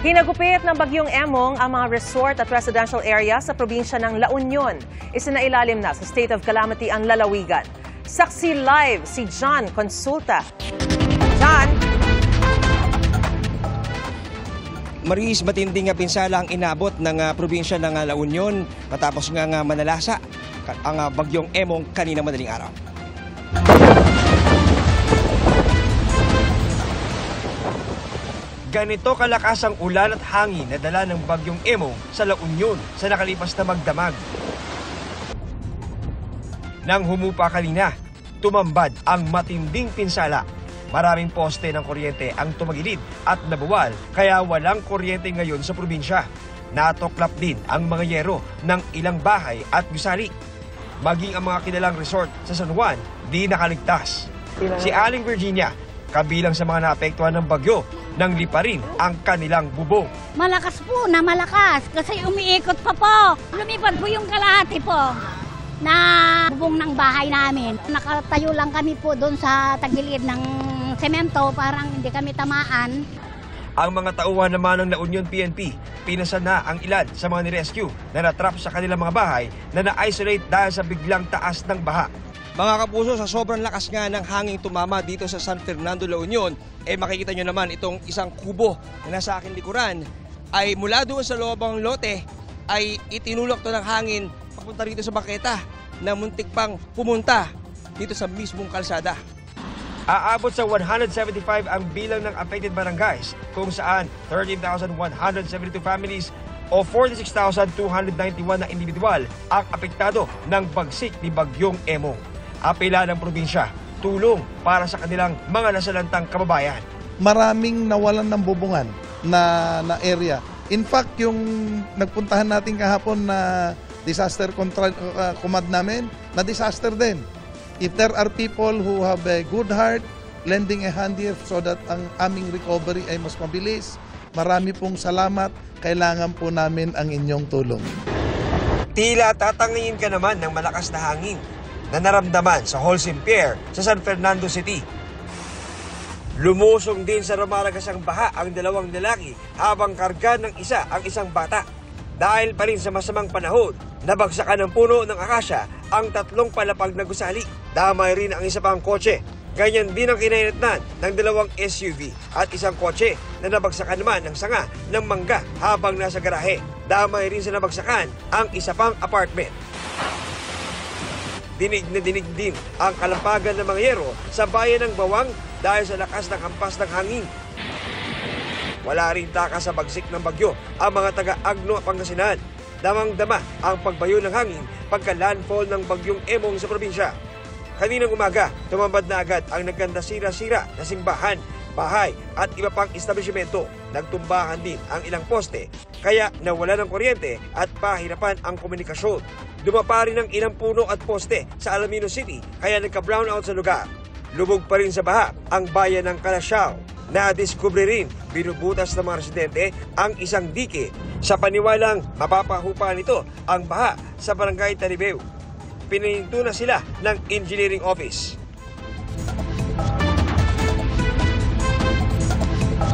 Hinagupit ng bagyong Emong ang mga resort at residential area sa probinsya ng La Union. Isinailalim na sa state of calamity ang lalawigan. Saksi live si John Consulta. John? Maris, matinding pinsala ang inabot ng probinsya ng La Union matapos nga manalasa ang bagyong Emong kanina madaling araw. Ganito kalakas ang ulan at hangin na dala ng bagyong Emong sa La Union sa nakalipas na magdamag. Nang humupa kanina, tumambad ang matinding pinsala. Maraming poste ng kuryente ang tumagilid at nabuwal kaya walang kuryente ngayon sa probinsya. Natoklap din ang mga yero ng ilang bahay at gusali. Maging ang mga kilalang resort sa San Juan di nakaligtas. Si Aling Virginia, kabilang sa mga naapektuhan ng bagyo, nang liparin ang kanilang bubong. Malakas po na malakas kasi umiikot pa po. Lumipad po yung kalahati po na bubong ng bahay namin. Nakatayo lang kami po doon sa tagilid ng semento, parang hindi kami tamaan. Ang mga tauhan naman ng La Union PNP, pinasa na ang ilan sa mga nirescue na natrap sa kanilang mga bahay na na-isolate dahil sa biglang taas ng baha. Mga kapuso, sa sobrang lakas nga ng hanging tumama dito sa San Fernando, La Union, makikita nyo naman itong isang kubo na nasa aking likuran ay mula doon sa loobang lote ay itinulak to ng hangin papunta rito sa bangketa na muntik pang pumunta dito sa mismong kalsada. Aabot sa 175 ang bilang ng affected barangays kung saan 13,172 families o 46,291 na individual ang apektado ng bagsik ni Bagyong Emong. Apela ng probinsya, tulong para sa kanilang mga nasalantang kababayan. Maraming nawalan ng bubungan na area. In fact, yung nagpuntahan natin kahapon na disaster command namin, na disaster din. If there are people who have a good heart, lending a hand here so that ang aming recovery ay mas mabilis, marami pong salamat. Kailangan po namin ang inyong tulong. Tila tatangingin ka naman ng malakas na hangin na naramdaman sa Holcim Pier sa San Fernando City. Lumusong din sa Ramaragas ang baha ang dalawang lalaki habang karga ng isa ang isang bata. Dahil pa rin sa masamang panahon, nabagsakan ng puno ng akasya ang tatlong palapag na gusali. Damay rin ang isa pang kotse. Ganyan din ang kinainatnan ng dalawang SUV at isang kotse na nabagsakan naman ng sanga ng mangga habang nasa garahe. Damay rin sa nabagsakan ang isa pang apartment. Dinig na dinig din ang kalampagan ng mga yero sa bayan ng Bawang dahil sa lakas ng hampas ng hangin. Wala rin takas sa bagsik ng bagyo ang mga taga-Agno at Pangasinan. Damang-dama ang pagbayo ng hangin pagka-landfall ng Bagyong Emong sa probinsya. Kaninang umaga, tumambad na agad ang nagkanda sira-sira na simbahan, bahay at iba pang establishmento. Nagtumbahan din ang ilang poste, kaya nawala ng kuryente at pahirapan ang komunikasyon. Dumapa rin ang ilang puno at poste sa Alaminos City, kaya nagka-brownout sa lugar. Lubog pa rin sa baha ang bayan ng Calasiao. Nadiskubre rin, binubutas ng mga residente ang isang dike sa paniwalang mapapahupa nito ang baha sa barangay Taribeo. Pinahinto na sila ng engineering office.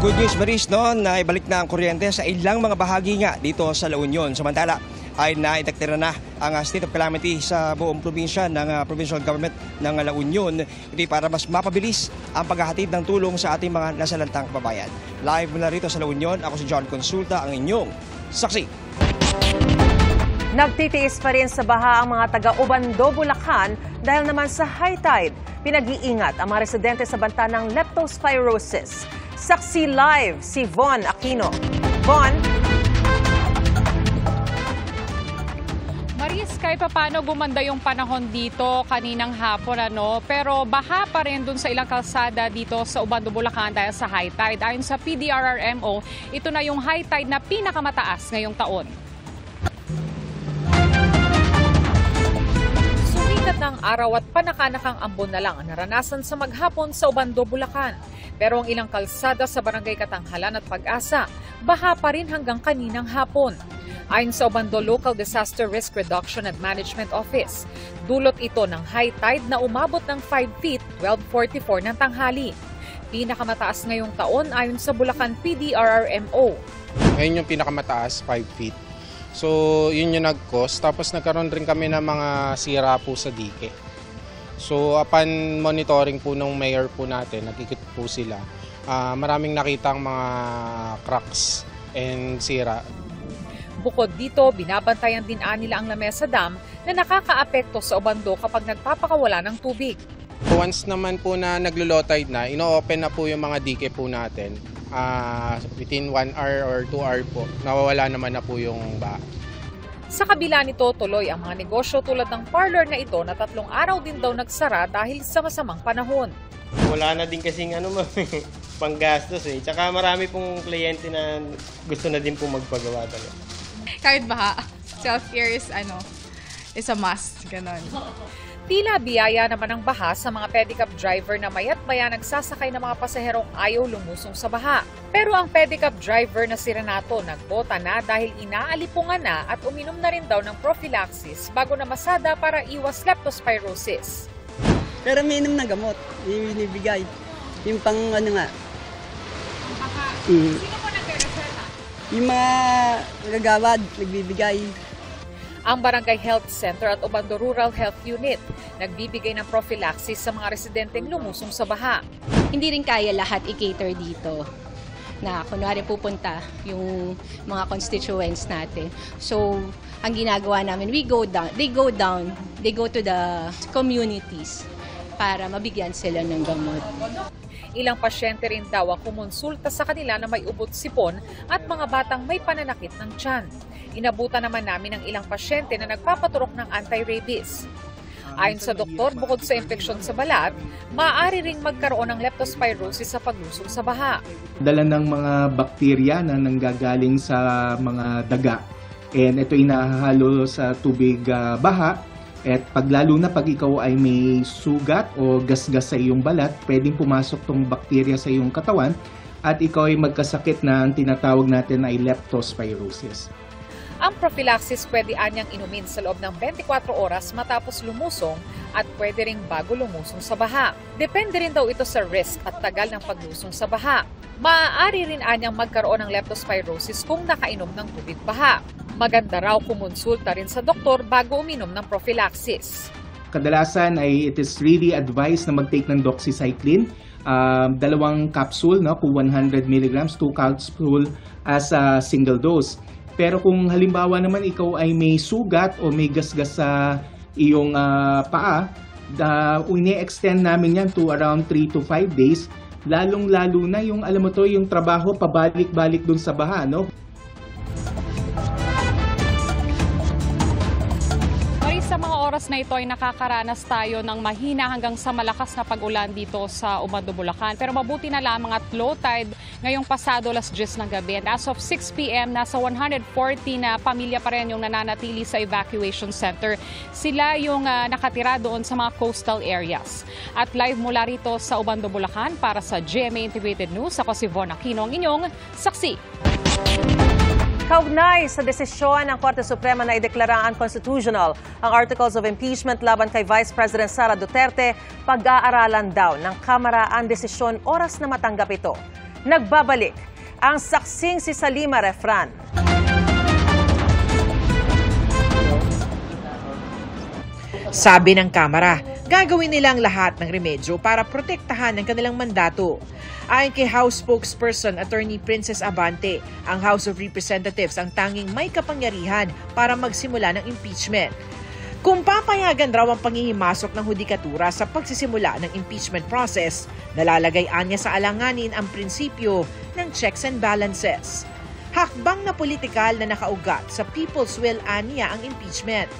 Good news, Maris, no? Naibalik na ang kuryente sa ilang mga bahagi nga dito sa La Union. Samantala, ay naidektera na ang state of calamity sa buong probinsya ng provincial government ng La Union. Ito para mas mapabilis ang paghahatid ng tulong sa ating mga nasalantang kababayan. Live mula rito sa La Union, ako si John Consulta, ang inyong saksi. Nagtitiis pa rin sa baha ang mga taga-Ubando, Bulacan dahil naman sa high tide. Pinag-iingat ang mga residente sa banta ng leptospirosis. Saksi live si Von Aquino. Von? Maris, kahit paano gumanda yung panahon dito kaninang hapon, pero baha pa rin dun sa ilang kalsada dito sa Ubando, Bulacan dahil sa high tide. Ayon sa PDRRMO, ito na yung high tide na pinakamataas ngayong taon. Sumikat ng araw at panakanakang ambon na lang ang naranasan sa maghapon sa Ubando, Bulacan. Pero ang ilang kalsada sa Barangay Katanghalan at Pag-asa, baha pa rin hanggang kaninang hapon. Ayon sa Ubando Local Disaster Risk Reduction and Management Office, dulot ito ng high tide na umabot ng 5 feet 12:44 ng tanghali. Pinakamataas ngayong taon ayon sa Bulacan PDRRMO. Ngayon yung pinakamataas, 5 feet. So, yun yung nag-cause. Tapos nagkaroon rin kami ng mga sira po sa dike. So, upon monitoring po ng mayor po natin, nagkikit po sila. Maraming nakitang mga cracks and sira. Bukod dito, binabantayan din nila ang Lamesa Dam na nakakaapekto sa Obando kapag nagpapakawala ng tubig. Once naman po na naglo-low tide na, ino-open na po yung mga dike po natin. Within 1 hour or 2 hour po, nawawala naman na po yung baha. Sa kabila nito, tuloy ang mga negosyo tulad ng parlor na ito na 3 araw din daw nagsara dahil sa masamang panahon. Wala na din kasing panggastos eh. Tsaka marami pong kliyente na gusto na din po magpagawa talaga. Kahit baha, self-care is a must. Ganon. Tila biyaya naman ang baha sa mga pedicab driver na mayat maya nagsasakay ng mga pasaherong ayaw lumusong sa baha. Pero ang pedicab driver na si Renato nagbota na dahil inaalipungan na at uminom na rin daw ng prophylaxis bago na masada para iwas leptospirosis. Pero minum na gamot, binibigay. Yung pang nga. Sino po nagre-reseta? Yung mga gagawad, nagbibigay. Ang Barangay Health Center at Obando Rural Health Unit nagbibigay ng prophylaxis sa mga residenteng lumusong sa baha. Hindi rin kaya lahat i-cater dito na kunwari pupunta yung mga constituents natin. So, ang ginagawa namin, they go to the communities para mabigyan sila ng gamot. Ilang pasyente rin daw ang kumonsulta sa kanila na may ubot sipon at mga batang may pananakit ng tiyan. Inabutan naman namin ang ilang pasyente na nagpapaturok ng anti-rabies. Ayon sa doktor, bukod sa infeksyon sa balat, maaari ring magkaroon ng leptospirosis sa paglusong sa baha. Dala ng mga bakterya na nanggagaling sa mga daga. And ito inahalo sa tubig baha. At lalo na pag ikaw ay may sugat o gasgas sa iyong balat, pwedeng pumasok tong bakterya sa iyong katawan at ikaw ay magkasakit na ang tinatawag natin ay leptospirosis. Ang prophylaxis pwede anyang inumin sa loob ng 24 oras matapos lumusong at pwede ring bago lumusong sa baha. Depende rin daw ito sa risk at tagal ng paglusong sa baha. Maaari rin anyang magkaroon ng leptospirosis kung nakainom ng tubig baha. Maganda raw kumonsulta rin sa doktor bago uminom ng prophylaxis. Kadalasan ay it is really advised na mag-take ng doxycycline. 2 capsule, kung 100 mg, 2 capsule as a single dose. Pero kung halimbawa naman ikaw ay may sugat o may gasgas sa iyong paa, ini-extend namin yan to around 3 to 5 days. Lalong-lalo na yung, alam mo to, yung trabaho pabalik-balik dun sa baha, no? Sa mga oras na ito ay nakakaranas tayo ng mahina hanggang sa malakas na pag-ulan dito sa Obando, Bulacan. Pero mabuti na lamang at low tide ngayong pasado 10:00 ng gabi. And as of 6 p.m., nasa 140 na pamilya pa rin yung nananatili sa evacuation center. Sila yung nakatira doon sa mga coastal areas. At live mula rito sa Obando, Bulacan para sa GMA Integrated News, ako si Von Aquino, ang inyong saksi. Kaugnay sa desisyon ng Korte Suprema na ideklara unconstitutional ang Articles of Impeachment laban kay Vice President Sara Duterte, pag-aaralan daw ng Kamara ang desisyon oras na matanggap ito. Nagbabalik ang saksing si Salima Refran. Sabi ng Kamara, gagawin nilang lahat ng remedyo para protektahan ang kanilang mandato. Ayon kay House spokesperson Attorney Princess Abante, ang House of Representatives ang tanging may kapangyarihan para magsimula ng impeachment. Kung papayagan raw ang panghihimasok ng hudikatura sa pagsisimula ng impeachment process, nalalagay anya sa alanganin ang prinsipyo ng checks and balances. Hakbang na politikal na nakaugat sa people's will anya ang impeachment.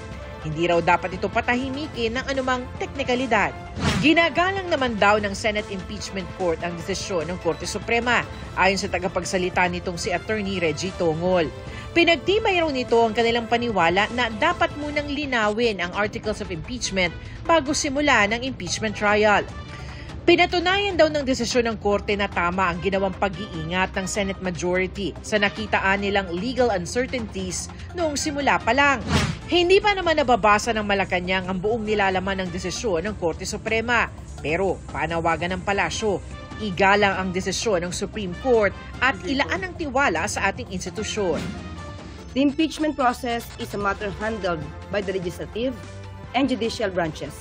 Hindi raw dapat ito patahimikin ng anumang teknikalidad. Ginagalang naman daw ng Senate Impeachment Court ang desisyon ng Korte Suprema, ayon sa tagapagsalita nitong si Attorney Reggie Tongol. Pinagtibay raw nito ang kanilang paniwala na dapat munang linawin ang Articles of Impeachment bago simula ng impeachment trial. Pinatunayan daw ng desisyon ng Korte na tama ang ginawang pag-iingat ng Senate majority sa nakitaan nilang legal uncertainties noong simula pa lang. Hindi pa naman nababasa ng Malacanang ang buong nilalaman ng desisyon ng Korte Suprema. Pero panawagan ng palasyo, Igalang ang desisyon ng Supreme Court at ilaan ang tiwala sa ating institusyon. The impeachment process is a matter handled by the legislative and judicial branches,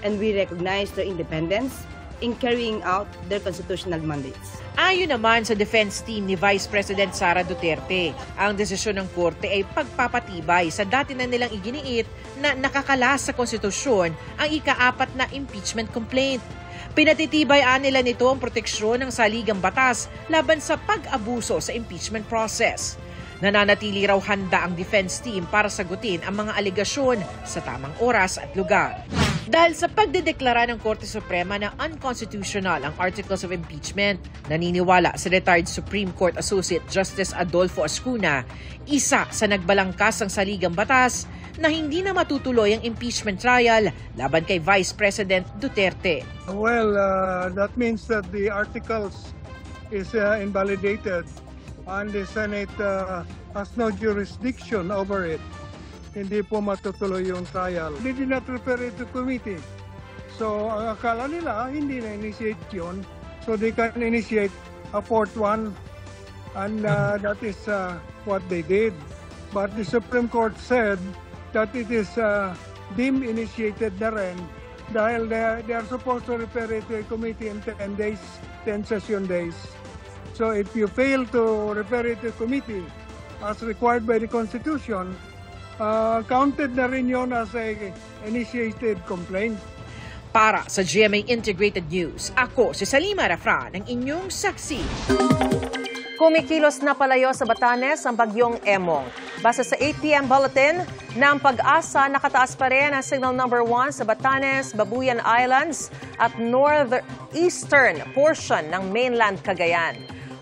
and we recognize their independence in carrying out their constitutional mandates. Ayon naman sa defense team ni Vice President Sara Duterte, ang desisyon ng korte ay pagpapatibay sa dati na nilang iginiit na nakakalas sa konstitusyon ang ika-4 na impeachment complaint. Pinatitibay nila nito ang proteksyon ng saligang batas laban sa pag-abuso sa impeachment process. Nananatili raw handa ang defense team para sagutin ang mga alegasyon sa tamang oras at lugar. Dahil sa pagdedeklara ng Korte Suprema na unconstitutional ang Articles of Impeachment, naniniwala si retired Supreme Court Associate Justice Adolfo Ascuna, isa sa nagbalangkas ng saligang batas na hindi na matutuloy ang impeachment trial laban kay Vice President Duterte. Well, that means that the articles is invalidated and the Senate has no jurisdiction over it. Hindi po matutuloy yung trial. They did not refer it to committee. So, ang akala nila, hindi na-initiate yun. So, they can initiate a fourth one. And that is what they did. But the Supreme Court said that it is deemed initiated na rin dahil they are supposed to refer it to a committee in 10 days, 10 session days. So, if you fail to refer it to a committee as required by the Constitution, counted na rin yun as a initiated complaint. Para sa GMA Integrated News, ako si Salima Rafran, ang inyong saksi. Kumikilos na palayo sa Batanes ang bagyong Emong. Base sa 8 p.m. bulletin, ng Pag-asa nakataas pa rin ang signal number 1 sa Batanes, Babuyan Islands at northeastern portion ng mainland Cagayan.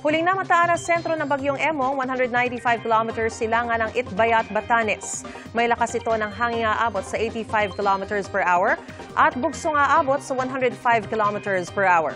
Huling namataan ang sentro ng bagyong Emong, 195 kilometers silangan ng Itbayat, Batanes. May lakas ito ng hangin aabot sa 85 kilometers per hour at bugsong aabot sa 105 kilometers per hour.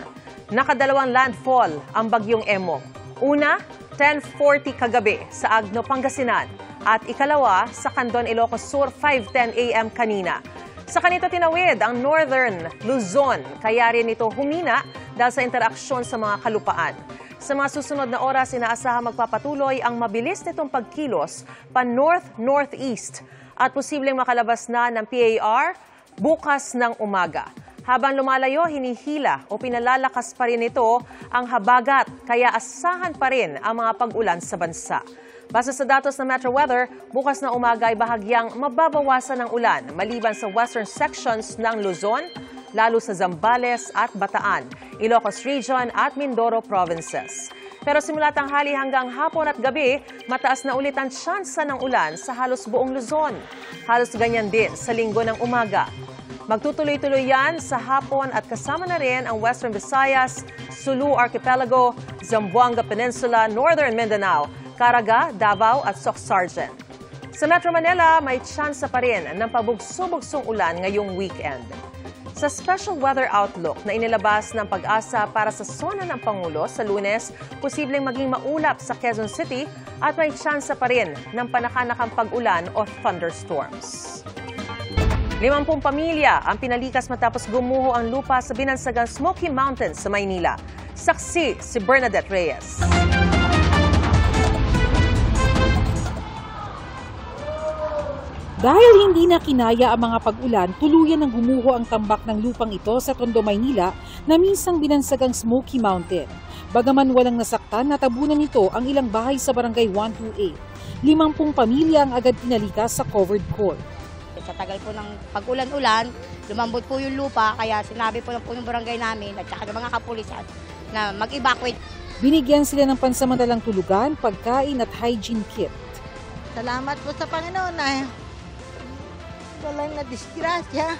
Nakadalawang landfall ang bagyong Emong. Una, 10:40 kagabi sa Agno, Pangasinan at ikalawa sa Candon, Ilocos Sur, 5:10 a.m. kanina. Sa kanito tinawid ang Northern Luzon, kaya rin ito humina dahil sa interaksyon sa mga kalupaan. Sa mga susunod na oras, inaasahan magpapatuloy ang mabilis nitong pagkilos pa north-northeast at posibleng makalabas na ng PAR bukas ng umaga. Habang lumalayo, hinihila o pinalalakas pa rin ito ang habagat, kaya asahan pa rin ang mga pag-ulan sa bansa. Base sa datos ng Metro Weather, bukas na umaga ay bahagyang mababawasan ng ulan maliban sa western sections ng Luzon, lalo sa Zambales at Bataan, Ilocos Region at Mindoro provinces. Pero simula tanghali hanggang hapon at gabi, mataas na ulit ang tsansa ng ulan sa halos buong Luzon. Halos ganyan din sa linggo ng umaga. Magtutuloy-tuloy yan sa hapon at kasama na rin ang Western Visayas, Sulu Archipelago, Zamboanga Peninsula, Northern Mindanao, Caraga, Davao at Soc-Sargen. Sa Metro Manila, may tsansa pa rin ng pabugso-bugsong ulan ngayong weekend. Sa special weather outlook na inilabas ng Pag-asa para sa zona ng Pangulo sa Lunes, posibleng maging maulap sa Quezon City at may tsansa pa rin ng panakanakang pag-ulan o thunderstorms. 50 pamilya ang pinalikas matapos gumuho ang lupa sa binansagang Smoky Mountains sa Maynila. Saksi si Bernadette Reyes. Dahil hindi na kinaya ang mga pag-ulan, tuluyan ng gumuho ang tambak ng lupang ito sa Tondo, Maynila na minsang binansagang Smoky Mountain. Bagaman walang nasaktan, natabunan nito ang ilang bahay sa Barangay 128. 50 pamilya ang agad pinalikas sa covered court. Sa tagal po ng pag-ulan-ulan, lumambot po yung lupa, kaya sinabi po yung barangay namin at saka ng mga kapulisan na mag-evacuate. Binigyan sila ng pansamantalang tulugan, pagkain at hygiene kit. Salamat po sa Panginoon na walang na-disgrasya.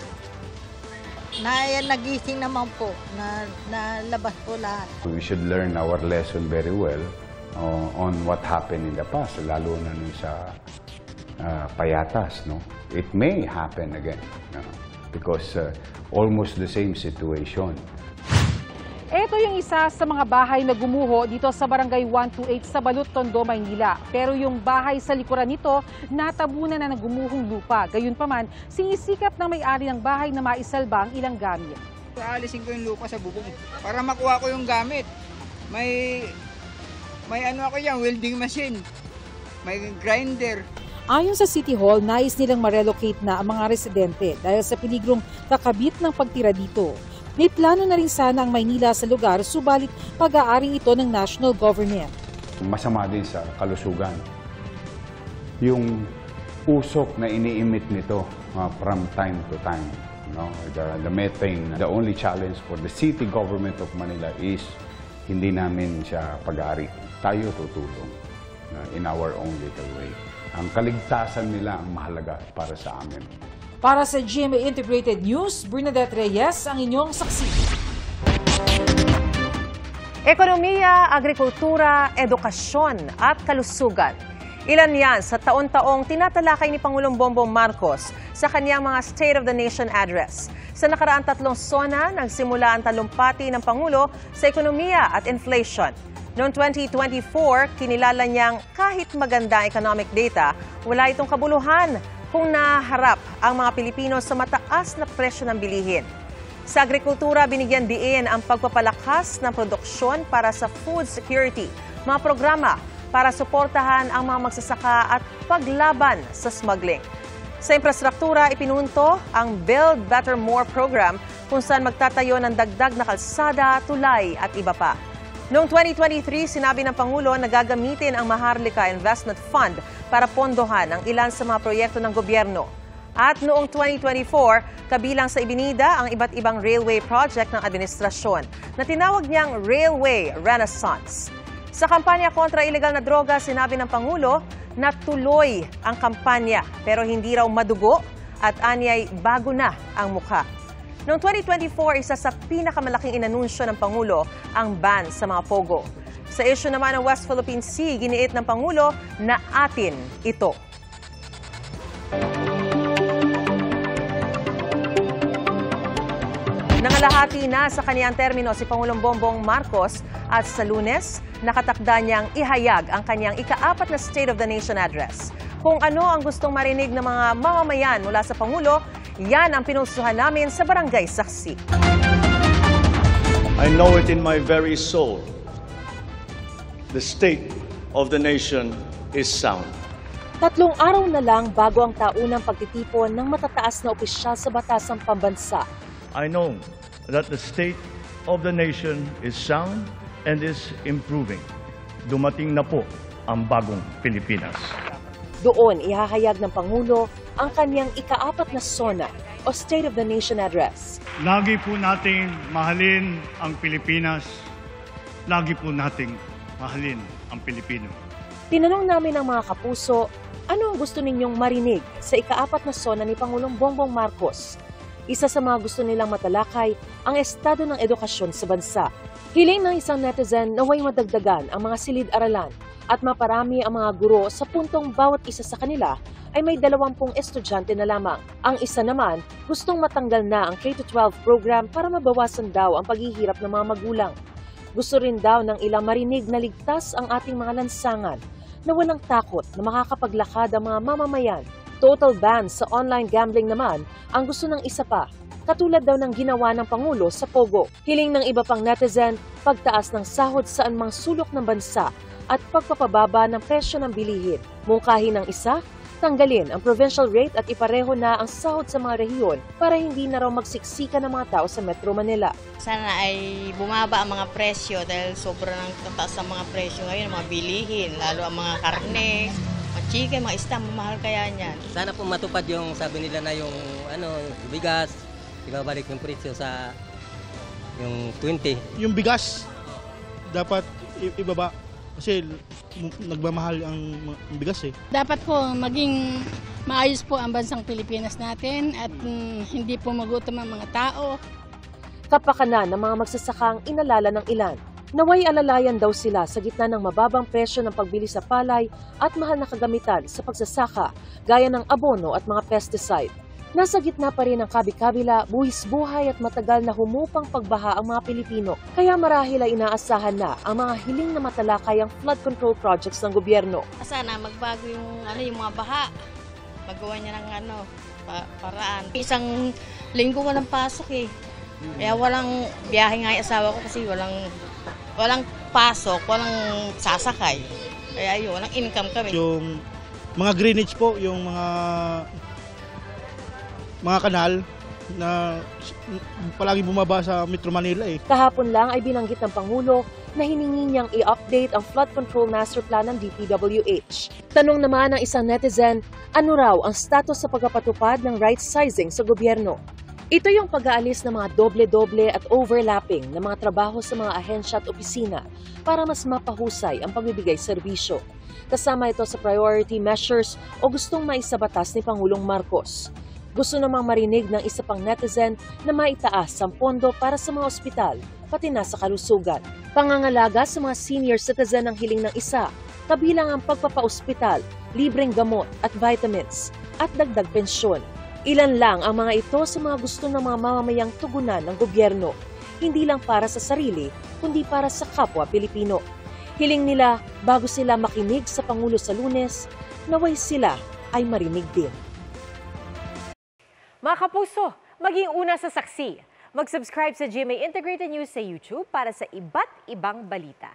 Nagising naman po, na labas po lahat. We should learn our lesson very well on what happened in the past, lalo na sa Payatas, no? It may happen again because almost the same situation. Ito yung isa sa mga bahay na gumuho dito sa Barangay 128 sa Balot, Tondo, Maynila. Pero yung bahay sa likuran nito, natabunan na ng gumuhong lupa. Gayunpaman, sinisikap ng may-ari ng bahay na maisalba ang ilang gamit. Aalisin ko yung lupa sa bubong para makuha ko yung gamit. May ano ako yan, welding machine, may grinder. Ayon sa City Hall, nais nilang ma-relocate na ang mga residente dahil sa peligrong kakabit ng pagtira dito. May plano na rin sana ang Maynila sa lugar, subalit pag-aaring ito ng national government. Masama din sa kalusugan yung usok na iniimit nito from time to time. The methane, the only challenge for the city government of Manila is hindi namin siya pag-aari. Tayo tutulong in our own little way. Ang kaligtasan nila ang mahalaga para sa amin. Para sa GMA Integrated News, Bernadette Reyes ang inyong saksi. Ekonomiya, agrikultura, edukasyon at kalusugan. Ilan yan sa taon-taong tinatalakay ni Pangulong Bongbong Marcos sa kanyang mga State of the Nation address. Sa nakaraang 3 sona, nagsimula ang talumpati ng Pangulo sa ekonomiya at inflation. Noong 2024, kinilala niyang kahit maganda economic data, wala itong kabuluhan kung naharap ang mga Pilipino sa mataas na presyo ng bilihin. Sa agrikultura, binigyan diin ang pagpapalakas ng produksyon para sa food security, mga programa para suportahan ang mga magsasaka at paglaban sa smuggling. Sa infrastruktura, ipinunto ang Build Better More program kung saan magtatayo ng dagdag na kalsada, tulay at iba pa. Noong 2023, sinabi ng Pangulo na gagamitin ang Maharlika Investment Fund para pondohan ang ilan sa mga proyekto ng gobyerno. At noong 2024, kabilang sa ibinida ang iba't ibang railway project ng administrasyon na tinawag niyang Railway Renaissance. Sa kampanya kontra ilegal na droga, sinabi ng Pangulo na tuloy ang kampanya pero hindi raw madugo at anyay bago na ang mukha. Noong 2024, isa sa pinakamalaking inanunsyo ng Pangulo ang ban sa mga pogo. Sa issue naman ng West Philippine Sea, giniit ng Pangulo na atin ito. Nangalahati na sa kaniyang termino si Pangulong Bongbong Marcos at sa Lunes, nakatakda niyang ihayag ang kaniyang ika-4 na State of the Nation address. Kung ano ang gustong marinig ng mga mamamayan mula sa Pangulo, yan ang pinulsuhan namin sa Barangay Saksi. I know it in my very soul. The state of the nation is sound. 3 araw na lang bago ang taunang pagtitipon ng matataas na opisyal sa batasang pambansa. I know that the state of the nation is sound and is improving. Dumating na po ang bagong Pilipinas. Doon ihahayag ng Pangulo ang kanyang ika-4 na SONA o State of the Nation Address. Lagi po nating mahalin ang Pilipinas. Lagi po nating mahalin ang Pilipino. Tinanong namin ang mga kapuso, ano ang gusto ninyong marinig sa ika-4 na SONA ni Pangulong Bongbong Marcos? Isa sa mga gusto nilang matalakay ang estado ng edukasyon sa bansa. Hiling ng isang netizen na way madagdagan ang mga silid-aralan at maparami ang mga guro sa puntong bawat isa sa kanila ay may 20 estudyante na lamang. Ang isa naman, gustong matanggal na ang K-12 program para mabawasan daw ang paghihirap ng mga magulang. Gusto rin daw ng ilang marinig na ligtas ang ating mga lansangan na walang takot na makakapaglakad ang mga mamamayan. Total ban sa online gambling naman ang gusto ng isa pa, katulad daw ng ginawa ng Pangulo sa Pogo. Hiling ng iba pang netizen, pagtaas ng sahod sa anumang sulok ng bansa at pagpapababa ng presyo ng bilihin. Mungkahi ng isa, tanggalin ang provincial rate at ipareho na ang sahod sa mga rehiyon para hindi na raw magsiksika ng mga tao sa Metro Manila. Sana ay bumaba ang mga presyo dahil sobrang tataas ang mga presyo ngayon, mga bilihin, lalo ang mga karne, mga chicken, mga isda, mahal kaya niyan. Sana po matupad yung sabi nila na yung bigas, ibabalik yung presyo sa yung 20. Yung bigas dapat ibaba kasi nagmamahal ang bigas eh. Dapat po maging maayos po ang bansang Pilipinas natin at hindi po magutom ang mga tao. Kapakanan ng mga magsasakang inalala ng ilan. Naway alalayan daw sila sa gitna ng mababang presyo ng pagbili sa palay at mahal na kagamitan sa pagsasaka gaya ng abono at mga pesticide. Nasa gitna pa rin ang kabi-kabila, buhis-buhay at matagal na humupang pagbaha ang mga Pilipino. Kaya marahil ay inaasahan na ang mga hiling na matalakay ang flood control projects ng gobyerno. Sana magbago yung mga baha. Magawa niya ng paraan. Isang linggo ko ng pasok eh. Kaya walang biyahe nga yung asawa ko kasi walang pasok, walang sasakay. Kaya yun, walang income kami. Yung mga drainage po, yung mga kanal na palagi bumaba sa Metro Manila eh. Kahapon lang ay binanggit ng Pangulo na hiningi niyang i-update ang flood control master plan ng DPWH. Tanong naman ng isang netizen, ano raw ang status sa pagpapatupad ng right sizing sa gobyerno? Ito yung pag-aalis ng mga doble-doble at overlapping na mga trabaho sa mga ahensya at opisina para mas mapahusay ang pagbibigay serbisyo. Kasama ito sa priority measures o gustong maisabatas ni Pangulong Marcos. Gusto namang marinig ng isa pang netizen na maitaas ang pondo para sa mga ospital, pati na sa kalusugan. Pangangalaga sa mga senior citizen ang hiling ng isa, kabilang ang pagpapaospital, libreng gamot at vitamins, at dagdag pensyon. Ilan lang ang mga ito sa mga gusto ng mga mamamayang tugunan ng gobyerno, hindi lang para sa sarili, kundi para sa kapwa Pilipino. Hiling nila bago sila makinig sa Pangulo sa Lunes, naway sila ay marinig din. Mga kapuso, maging una sa saksi. Mag-subscribe sa GMA Integrated News sa YouTube para sa iba't ibang balita.